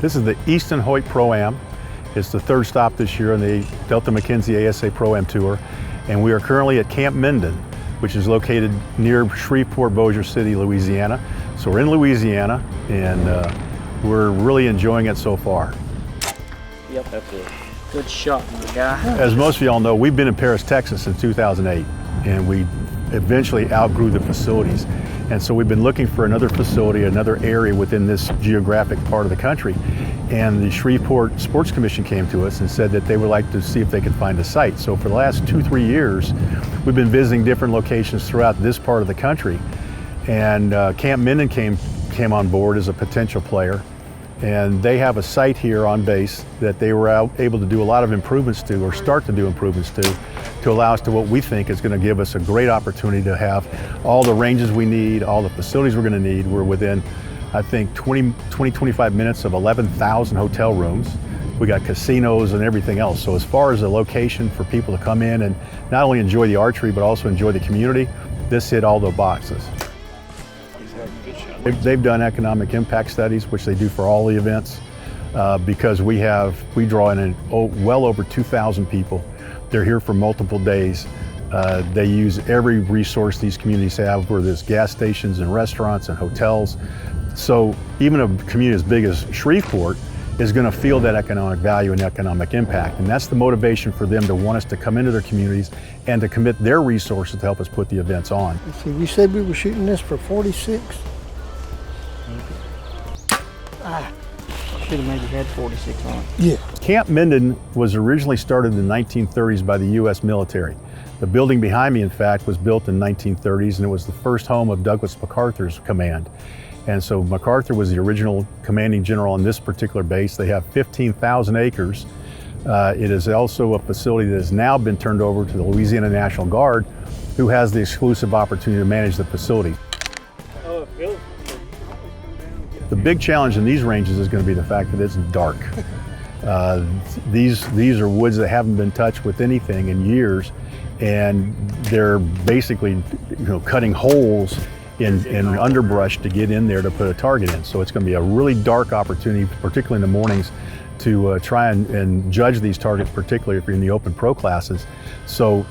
This is the Easton Hoyt Pro-Am. It's the third stop this year on the Delta McKenzie ASA Pro-Am Tour. And we are currently at Camp Minden, which is located near Shreveport, Bossier City, Louisiana. So we're in Louisiana, and we're really enjoying it so far. Yep, that's a good shot, my guy. As most of y'all know, we've been in Paris, Texas in 2008, and we eventually outgrew the facilities. And so we've been looking for another facility, another area within this geographic part of the country. And the Shreveport Sports Commission came to us and said that they would like to see if they could find a site. So for the last 2-3 years, we've been visiting different locations throughout this part of the country. And Camp Minden came on board as a potential player. And they have a site here on base that they were able to do a lot of improvements to, or start to do improvements to allow us to what we think is going to give us a great opportunity to have all the ranges we need, all the facilities we're going to need. We're within, I think, 25 minutes of 11,000 hotel rooms. We got casinos and everything else. So as far as a location for people to come in and not only enjoy the archery, but also enjoy the community, this hit all the boxes. They've done economic impact studies, which they do for all the events, because we draw in well over 2,000 people. They're here for multiple days. They use every resource these communities have, where there's gas stations and restaurants and hotels. So even a community as big as Shreveport is going to feel that economic value and economic impact. And that's the motivation for them to want us to come into their communities and to commit their resources to help us put the events on. Let's see, we said we were shooting this for 46. Should have maybe had 46 on it. Yeah. Camp Minden was originally started in the 1930s by the U.S. military. The building behind me, in fact, was built in the 1930s, and it was the first home of Douglas MacArthur's command. And so MacArthur was the original commanding general on this particular base. They have 15,000 acres. It is also a facility that has now been turned over to the Louisiana National Guard, who has the exclusive opportunity to manage the facility. The big challenge in these ranges is going to be the fact that it's dark. These are woods that haven't been touched with anything in years, and they're basically, cutting holes in underbrush to get in there to put a target in. So it's going to be a really dark opportunity, particularly in the mornings, to try and judge these targets, particularly if you're in the open pro classes. So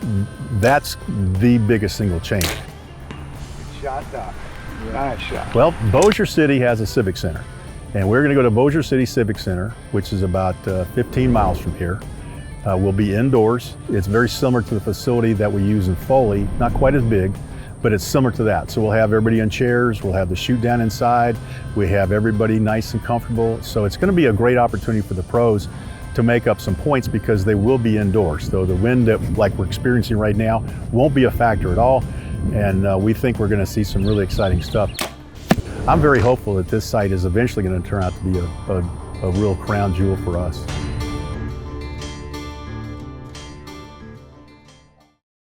that's the biggest single change. Good shot, Doc. Nice shot. Well, Bossier City has a civic center, and we're going to go to Bossier City Civic Center, which is about 15 miles from here. We'll be indoors. It's very similar to the facility that we use in Foley, not quite as big, but it's similar to that. So we'll have everybody in chairs, we'll have the shoot down inside, we have everybody nice and comfortable. So it's going to be a great opportunity for the pros to make up some points because they will be indoors. So the wind that like we're experiencing right now won't be a factor at all. And we think we're going to see some really exciting stuff. I'm very hopeful that this site is eventually going to turn out to be a real crown jewel for us.